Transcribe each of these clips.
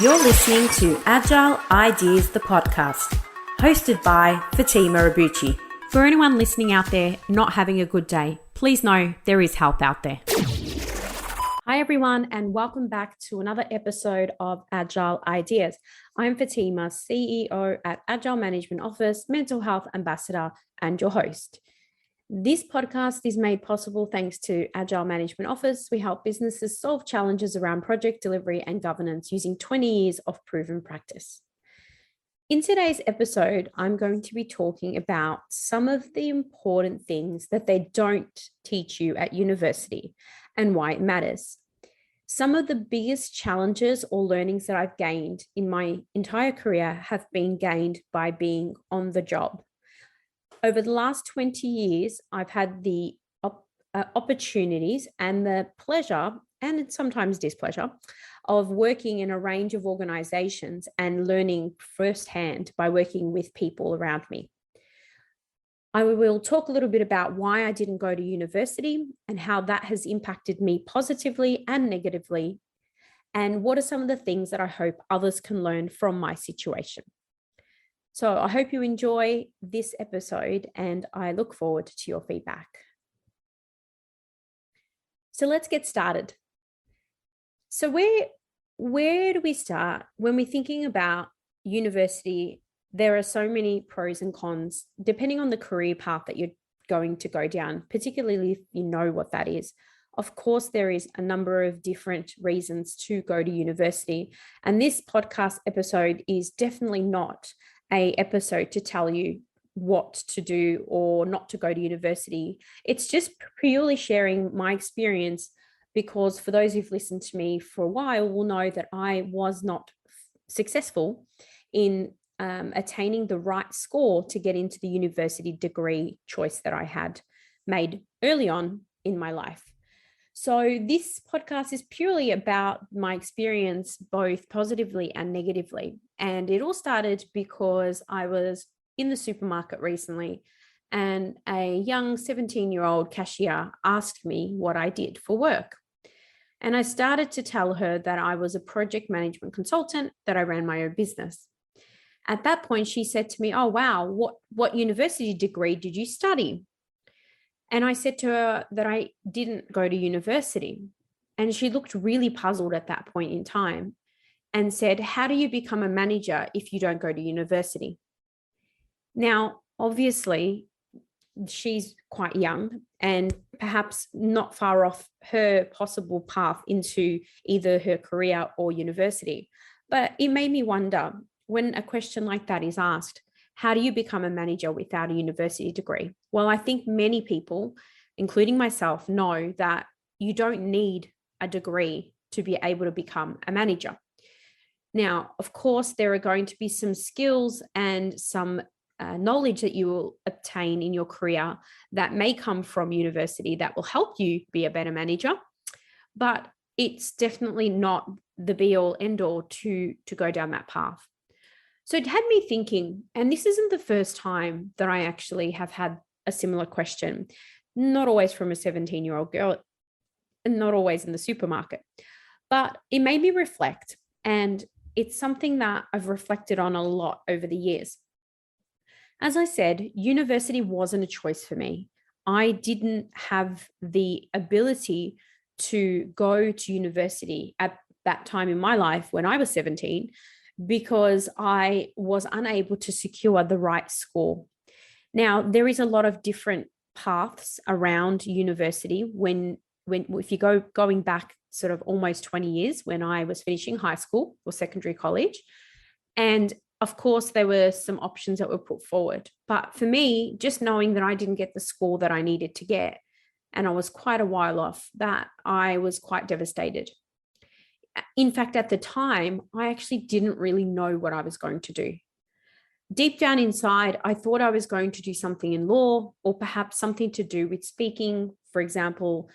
You're listening to Agile Ideas, the podcast, hosted by Fatima Abuchi. For anyone listening out there not having a good day, please know there is help out there. Hi everyone, and welcome back to another episode of Agile Ideas. I'm Fatima, CEO at Agile Management Office, Mental Health Ambassador, and your host. This podcast is made possible thanks to Agile Management Office. We help businesses solve challenges around project delivery and governance using 20 years of proven practice. In today's episode, I'm going to be talking about some of the important things that they don't teach you at university and why it matters. Some of the biggest challenges or learnings that I've gained in my entire career have been gained by being on the job. Over the last 20 years, I've had the opportunities and the pleasure, and sometimes displeasure, of working in a range of organizations and learning firsthand by working with people around me. I will talk a little bit about why I didn't go to university and how that has impacted me positively and negatively, and what are some of the things that I hope others can learn from my situation. So I hope you enjoy this episode and I look forward to your feedback. So let's get started. So where do we start? When we're thinking about university, there are so many pros and cons, depending on the career path that you're going to go down, particularly if you know what that is. Of course, there is a number of different reasons to go to university. And this podcast episode is definitely not an episode to tell you what to do or not to go to university. It's just purely sharing my experience, because for those who've listened to me for a while will know that I was not successful in attaining the right score to get into the university degree choice that I had made early on in my life. So this podcast is purely about my experience, both positively and negatively. And it all started because I was in the supermarket recently and a young 17-year-old cashier asked me what I did for work. And I started to tell her that I was a project management consultant, that I ran my own business. At that point, she said to me, "Oh, wow, what university degree did you study?" And I said to her that I didn't go to university. And she looked really puzzled at that point in time and said, "How do you become a manager if you don't go to university?" Now, obviously, she's quite young and perhaps not far off her possible path into either her career or university. But it made me wonder, when a question like that is asked, how do you become a manager without a university degree? Well, I think many people, including myself, know that you don't need a degree to be able to become a manager. Now, of course, there are going to be some skills and some knowledge that you will obtain in your career that may come from university that will help you be a better manager, but it's definitely not the be all end all to go down that path. So it had me thinking, and this isn't the first time that I actually have had a similar question, not always from a 17-year-old girl, and not always in the supermarket, but it made me reflect. And it's something that I've reflected on a lot over the years. As I said, university wasn't a choice for me. I didn't have the ability to go to university at that time in my life when I was 17, because I was unable to secure the right score. Now, there is a lot of different paths around university if you going back sort of almost 20 years when I was finishing high school or secondary college. And of course, there were some options that were put forward. But for me, just knowing that I didn't get the score that I needed to get, and I was quite a while off that, I was quite devastated. In fact, at the time, I actually didn't really know what I was going to do. Deep down inside, I thought I was going to do something in law or perhaps something to do with speaking. For example,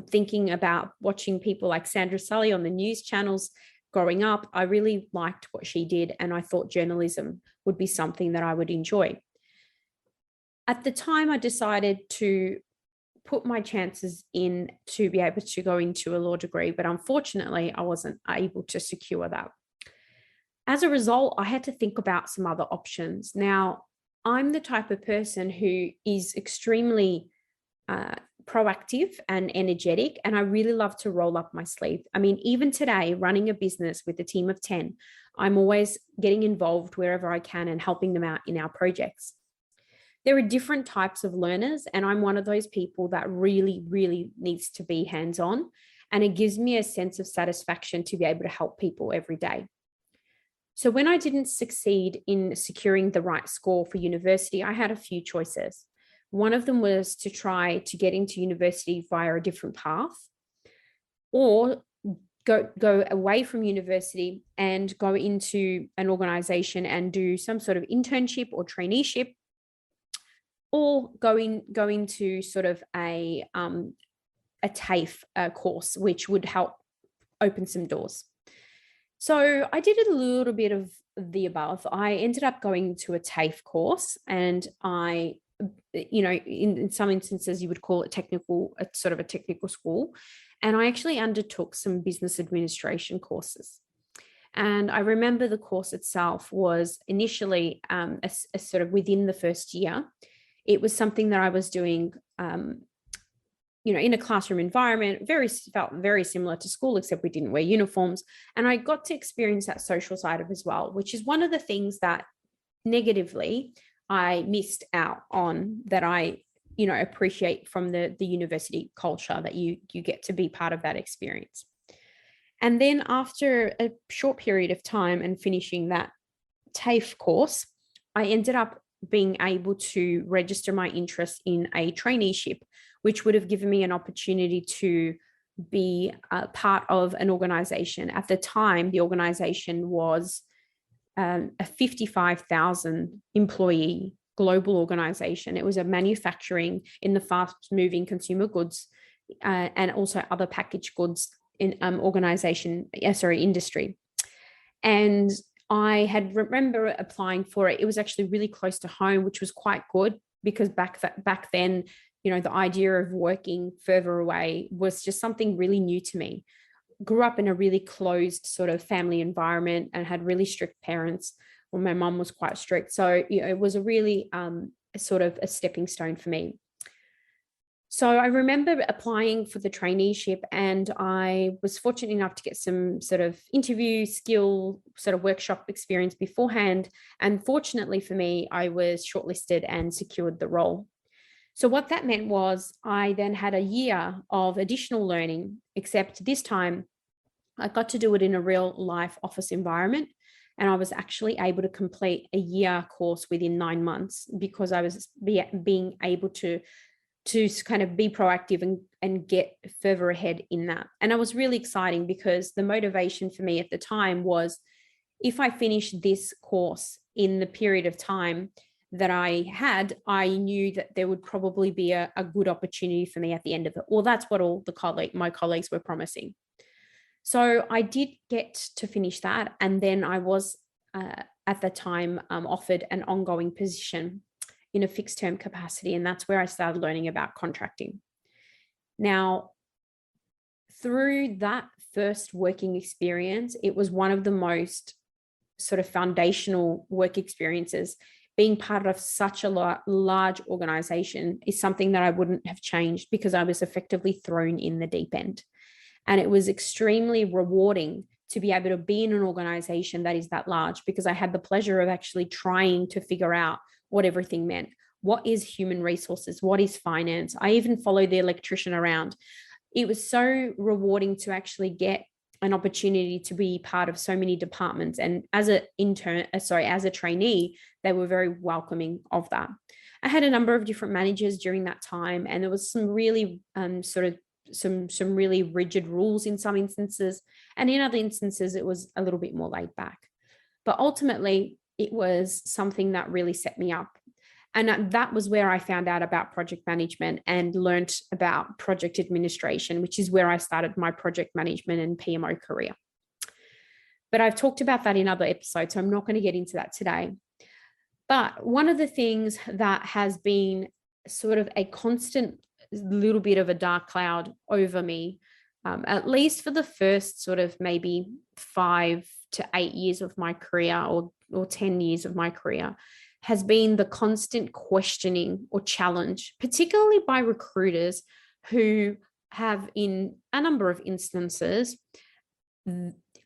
thinking about watching people like Sandra Sully on the news channels growing up. I really liked what she did, and I thought journalism would be something that I would enjoy. At the time, I decided to put my chances in to be able to go into a law degree, but unfortunately, I wasn't able to secure that. as a result, I had to think about some other options. Now, I'm the type of person who is extremely proactive and energetic, and I really love to roll up my sleeve. I mean, even today, running a business with a team of 10, I'm always getting involved wherever I can and helping them out in our projects. There are different types of learners, and I'm one of those people that really, really needs to be hands-on. And it gives me a sense of satisfaction to be able to help people every day. So when I didn't succeed in securing the right score for university, I had a few choices. One of them was to try to get into university via a different path, or go away from university and go into an organization and do some sort of internship or traineeship, or go into sort of a TAFE course, which would help open some doors. So I did a little bit of the above. I ended up going to a TAFE course, and I, in some instances you would call it sort of a technical school. And I actually undertook some business administration courses. And I remember the course itself was initially a sort of within the first year. It was something that I was doing in a classroom environment, felt very similar to school, except we didn't wear uniforms. And I got to experience that social side of it as well, which is one of the things that negatively I missed out on, that I, appreciate from the university culture, that you get to be part of that experience. And then after a short period of time and finishing that TAFE course, I ended up being able to register my interest in a traineeship, which would have given me an opportunity to be a part of an organization. At the time, the organization was a 55,000 employee global organization. It was a manufacturing in the fast-moving consumer goods and also other packaged goods in industry. And I remember applying for it. It was actually really close to home, which was quite good, because back then, the idea of working further away was just something really new to me. Grew up in a really closed sort of family environment and had really strict parents. Well, my mum was quite strict. So, it was a really sort of a stepping stone for me. So I remember applying for the traineeship, and I was fortunate enough to get some sort of interview skill, sort of workshop experience beforehand. And fortunately for me, I was shortlisted and secured the role. So what that meant was I then had a year of additional learning, except this time I got to do it in a real life office environment. And I was actually able to complete a year course within 9 months, because I was being able to kind of be proactive and get further ahead in that. And it was really exciting, because the motivation for me at the time was, if I finished this course in the period of time that I had, I knew that there would probably be a good opportunity for me at the end of it. Well, that's what all my colleagues were promising. So I did get to finish that. And then I was at the time offered an ongoing position in a fixed term capacity. And that's where I started learning about contracting. Now, through that first working experience, it was one of the most sort of foundational work experiences. Being part of such a large organization is something that I wouldn't have changed, because I was effectively thrown in the deep end. And it was extremely rewarding to be able to be in an organization that is that large, because I had the pleasure of actually trying to figure out what everything meant. What is human resources? What is finance? I even followed the electrician around. It was so rewarding to actually get an opportunity to be part of so many departments. And as a trainee, they were very welcoming of that. I had a number of different managers during that time, and there was some really some really rigid rules in some instances, and in other instances it was a little bit more laid back. But ultimately, it was something that really set me up. And that was where I found out about project management and learned about project administration, which is where I started my project management and PMO career. But I've talked about that in other episodes, so I'm not going to get into that today. But one of the things that has been sort of a constant little bit of a dark cloud over me at least for the first sort of maybe 5 to 8 years of my career, or 10 years of my career, has been the constant questioning or challenge, particularly by recruiters who have, in a number of instances,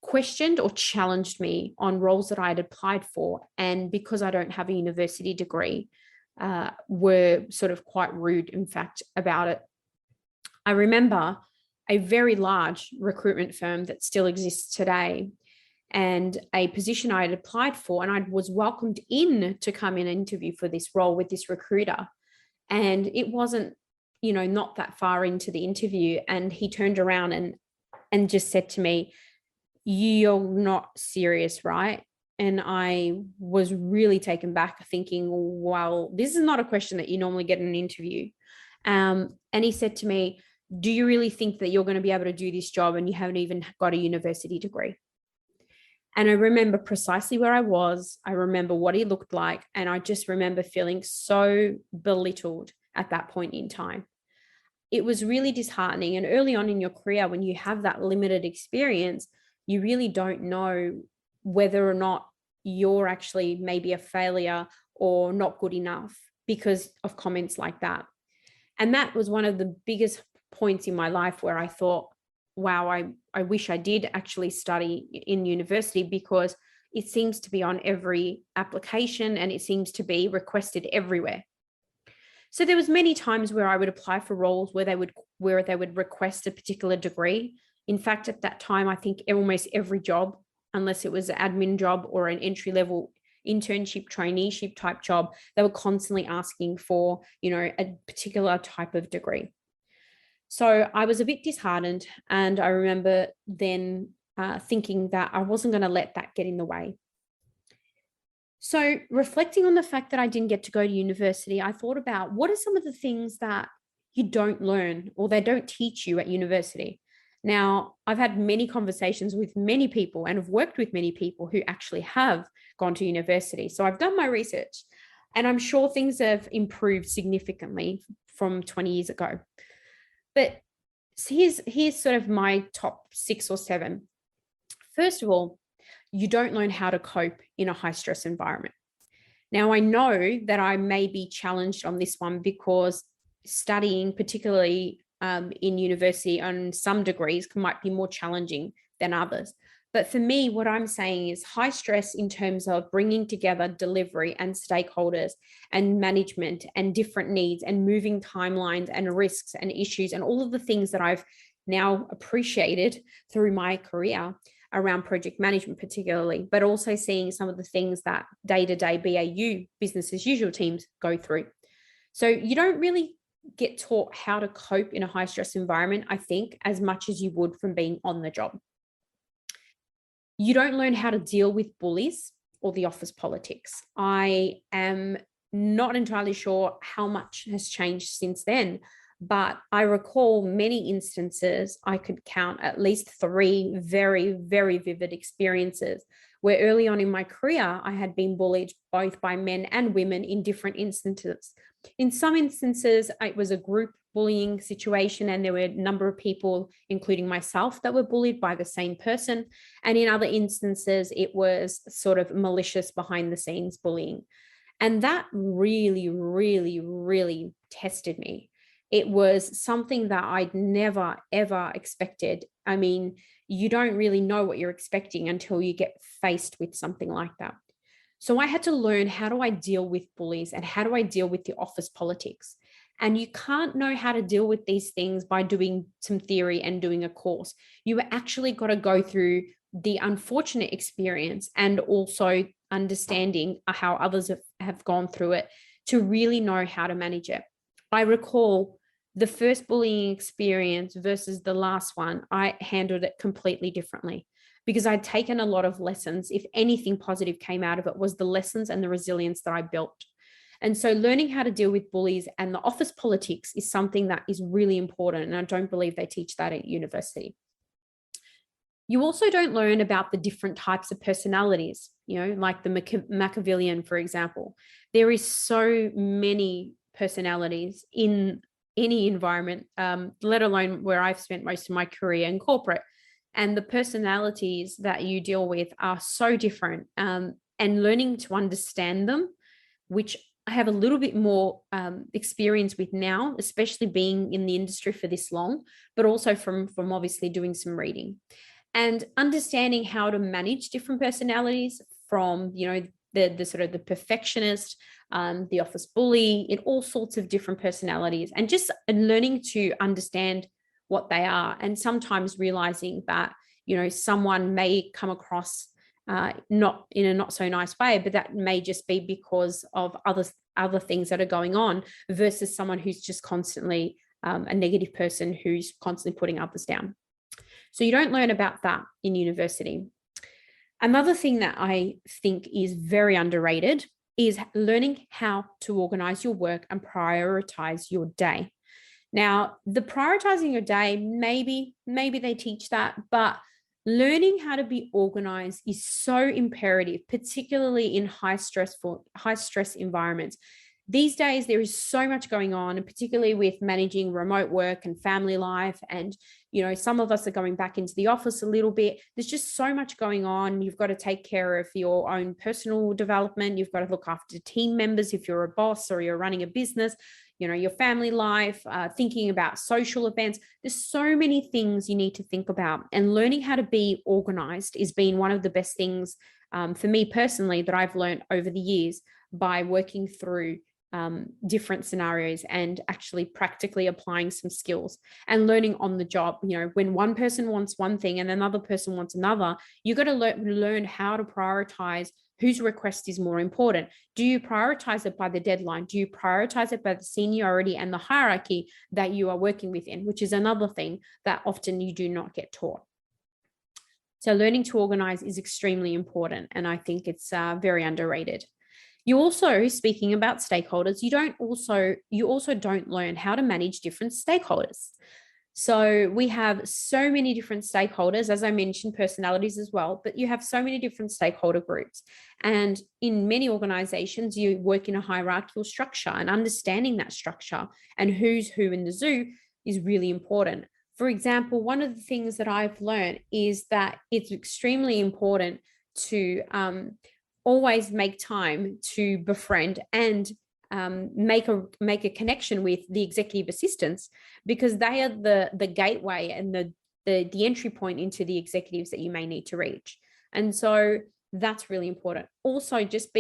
questioned or challenged me on roles that I had applied for. And because I don't have a university degree, were sort of quite rude, in fact, about it. I remember a very large recruitment firm that still exists today, and a position I had applied for, and I was welcomed in to come in and interview for this role with this recruiter. And it wasn't, not that far into the interview, and he turned around and just said to me, "You're not serious, right?" And I was really taken back, thinking, well, this is not a question that you normally get in an interview. And he said to me, "Do you really think that you're going to be able to do this job and you haven't even got a university degree?" And I remember precisely where I was. I remember what he looked like. And I just remember feeling so belittled at that point in time. It was really disheartening. And early on in your career, when you have that limited experience, you really don't know whether or not you're actually maybe a failure or not good enough because of comments like that. And that was one of the biggest points in my life where I thought, wow, I wish I did actually study in university, because it seems to be on every application and it seems to be requested everywhere. So there was many times where I would apply for roles where they would request a particular degree. In fact, at that time, I think almost every job, unless it was an admin job or an entry-level internship, traineeship type job, they were constantly asking for, a particular type of degree. So I was a bit disheartened, and I remember then thinking that I wasn't going to let that get in the way. So reflecting on the fact that I didn't get to go to university, I thought about what are some of the things that you don't learn or they don't teach you at university. Now, I've had many conversations with many people and have worked with many people who actually have gone to university. So I've done my research, and I'm sure things have improved significantly from 20 years ago. But here's sort of my top 6 or 7. First of all, you don't learn how to cope in a high stress environment. Now, I know that I may be challenged on this one because studying, particularly in university on some degrees, might be more challenging than others. But for me, what I'm saying is high stress in terms of bringing together delivery and stakeholders and management and different needs and moving timelines and risks and issues and all of the things that I've now appreciated through my career around project management particularly, but also seeing some of the things that day-to-day BAU, business as usual teams go through. So you don't really get taught how to cope in a high stress environment, I think, as much as you would from being on the job. You don't learn how to deal with bullies or the office politics. I am not entirely sure how much has changed since then, but I recall many instances. I could count at least 3 very, very vivid experiences where early on in my career, I had been bullied both by men and women in different instances. In some instances, it was a group bullying situation, and there were a number of people, including myself, that were bullied by the same person. And in other instances, it was sort of malicious behind the scenes bullying. And that really, really, really tested me. It was something that I'd never, ever expected. I mean, you don't really know what you're expecting until you get faced with something like that. So I had to learn, how do I deal with bullies and how do I deal with the office politics? And you can't know how to deal with these things by doing some theory and doing a course. You actually got to go through the unfortunate experience and also understanding how others have gone through it to really know how to manage it. I recall the first bullying experience versus the last one, I handled it completely differently because I'd taken a lot of lessons. If anything positive came out of it, was the lessons and the resilience that I built. And so learning how to deal with bullies and the office politics is something that is really important. And I don't believe they teach that at university. You also don't learn about the different types of personalities, like the Machiavellian, for example. There is so many personalities in any environment, let alone where I've spent most of my career in corporate. And the personalities that you deal with are so different. And learning to understand them, which I have a little bit more experience with now, especially being in the industry for this long, but also from obviously doing some reading and understanding how to manage different personalities, from, you know, the sort of the perfectionist, the office bully, in all sorts of different personalities, and just learning to understand what they are, and sometimes realizing that, you know, someone may come across not in a not so nice way, but that may just be because of other things that are going on, versus someone who's just constantly a negative person who's constantly putting others down. So you don't learn about that in university. Another thing that I think is very underrated is learning how to organize your work and prioritize your day. Now, the prioritizing your day, maybe they teach that, but learning how to be organized is so imperative, particularly in high stress environments. These days, there is so much going on, and particularly with managing remote work and family life. And, you know, some of us are going back into the office a little bit. There's just so much going on. You've got to take care of your own personal development. You've got to look after team members if you're a boss or you're running a business, you know, your family life, thinking about social events. There's so many things you need to think about. And learning how to be organized is being one of the best things for me personally that I've learned over the years by working through different scenarios and actually practically applying some skills and learning on the job. You know, when one person wants one thing and another person wants another, you got to learn how to prioritize whose request is more important. Do you prioritize it by the deadline? Do you prioritize it by the seniority and the hierarchy that you are working within, which is another thing that often you do not get taught. So learning to organize is extremely important, and I think it's very underrated. You also, speaking about stakeholders, you also don't learn how to manage different stakeholders. So we have so many different stakeholders, as I mentioned, personalities as well, but you have so many different stakeholder groups. And in many organizations, you work in a hierarchical structure, and understanding that structure and who's who in the zoo is really important. For example, one of the things that I've learned is that it's extremely important to always make time to befriend and make a connection with the executive assistants, because they are the gateway and the entry point into the executives that you may need to reach. And so that's really important. Also, just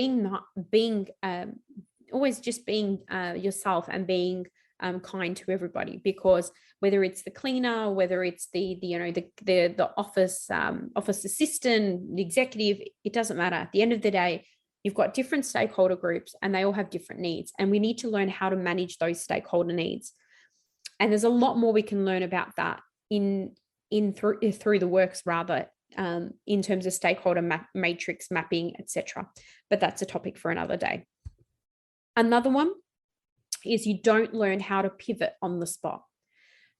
always just being yourself and being kind to everybody, because whether it's the cleaner, whether it's the office assistant, the executive, it doesn't matter. At the end of the day, you've got different stakeholder groups and they all have different needs, and we need to learn how to manage those stakeholder needs. And there's a lot more we can learn about that through the works, rather, in terms of stakeholder matrix mapping, etc. But that's a topic for another day. Another one is you don't learn how to pivot on the spot.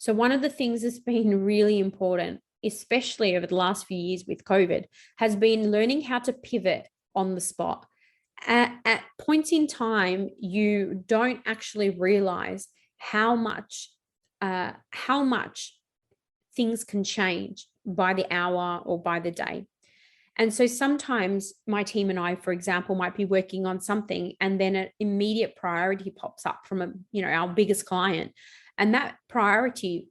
So one of the things that's been really important, especially over the last few years with COVID, has been learning how to pivot on the spot. At points in time, you don't actually realize how much things can change by the hour or by the day. And so sometimes my team and I, for example, might be working on something, and then an immediate priority pops up from our biggest client. And that priority,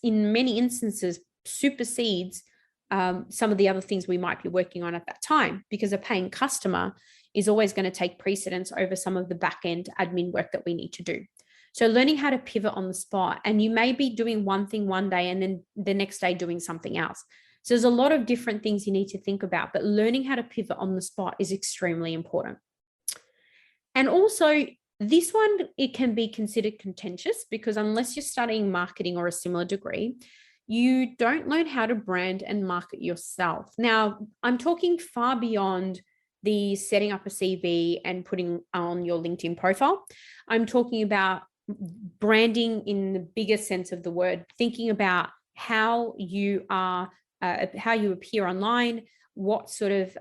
in many instances, supersedes some of the other things we might be working on at that time, because a paying customer is always going to take precedence over some of the back-end admin work that we need to do. So learning how to pivot on the spot, and you may be doing one thing one day and then the next day doing something else. So there's a lot of different things you need to think about, but learning how to pivot on the spot is extremely important. And also, this one, it can be considered contentious, because unless you're studying marketing or a similar degree, you don't learn how to brand and market yourself. Now, I'm talking far beyond the setting up a CV and putting on your LinkedIn profile. I'm talking about branding in the bigger sense of the word, thinking about how you appear online, what sort of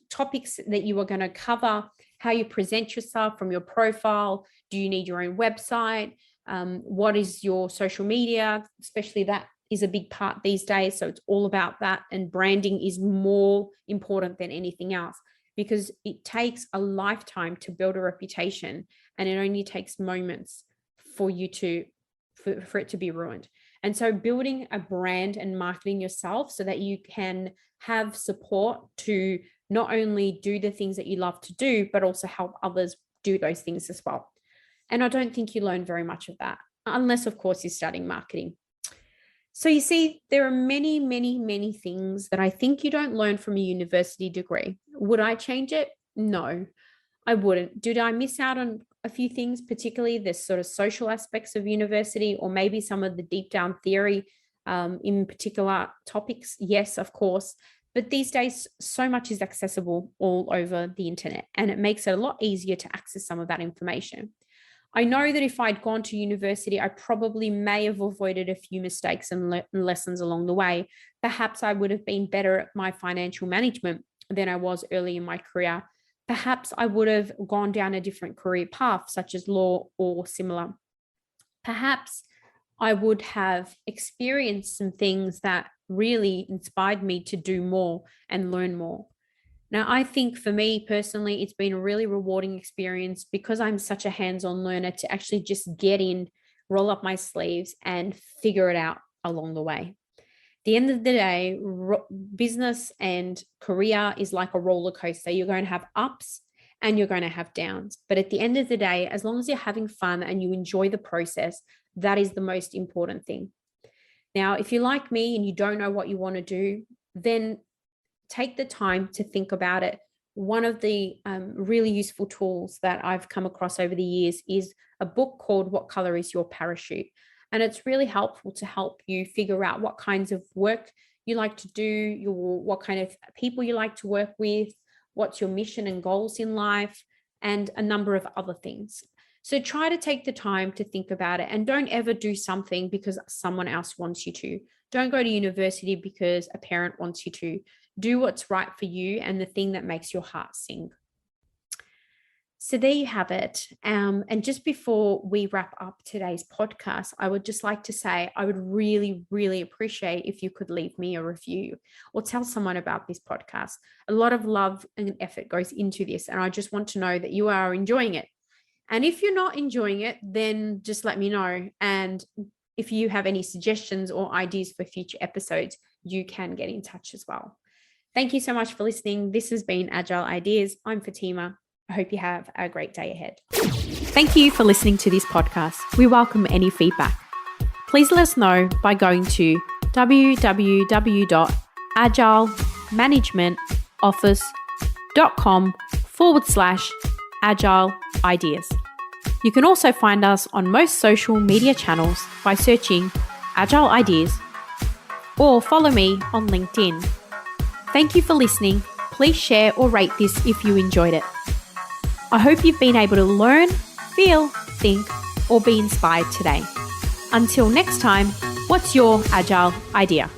topics that you are going to cover, how you present yourself from your profile. Do you need your own website? What is your social media? Especially that is a big part these days. So it's all about that. And branding is more important than anything else because it takes a lifetime to build a reputation, and it only takes moments for it to be ruined. And so building a brand and marketing yourself so that you can have support to not only do the things that you love to do, but also help others do those things as well. And I don't think you learn very much of that, unless, of course, you're studying marketing. So you see, there are many, many, many things that I think you don't learn from a university degree. Would I change it? No, I wouldn't. Did I miss out on a few things, particularly the sort of social aspects of university, or maybe some of the deep down theory in particular topics? Yes, of course. But these days, so much is accessible all over the internet, and it makes it a lot easier to access some of that information. I know that if I'd gone to university, I probably may have avoided a few mistakes and lessons along the way. Perhaps I would have been better at my financial management than I was early in my career. Perhaps I would have gone down a different career path, such as law or similar. Perhaps I would have experienced some things that really inspired me to do more and learn more. Now, I think for me personally, it's been a really rewarding experience because I'm such a hands-on learner to actually just get in, roll up my sleeves and figure it out along the way. At the end of the day, business and career is like a roller coaster. You're going to have ups and you're going to have downs. But at the end of the day, as long as you're having fun and you enjoy the process, that is the most important thing. Now, if you're like me and you don't know what you want to do, then take the time to think about it. One of the really useful tools that I've come across over the years is a book called What Color is Your Parachute? And it's really helpful to help you figure out what kinds of work you like to do, what kind of people you like to work with, what's your mission and goals in life, and a number of other things. So try to take the time to think about it, and don't ever do something because someone else wants you to. Don't go to university because a parent wants you to. Do what's right for you and the thing that makes your heart sing. So there you have it. And just before we wrap up today's podcast, I would just like to say I would really, really appreciate if you could leave me a review or tell someone about this podcast. A lot of love and effort goes into this, and I just want to know that you are enjoying it. And if you're not enjoying it, then just let me know. And if you have any suggestions or ideas for future episodes, you can get in touch as well. Thank you so much for listening. This has been Agile Ideas. I'm Fatima. I hope you have a great day ahead. Thank you for listening to this podcast. We welcome any feedback. Please let us know by going to www.agilemanagementoffice.com/Agile Ideas. You can also find us on most social media channels by searching Agile Ideas, or follow me on LinkedIn. Thank you for listening. Please share or rate this if you enjoyed it. I hope you've been able to learn, feel, think, or be inspired today. Until next time, what's your Agile idea?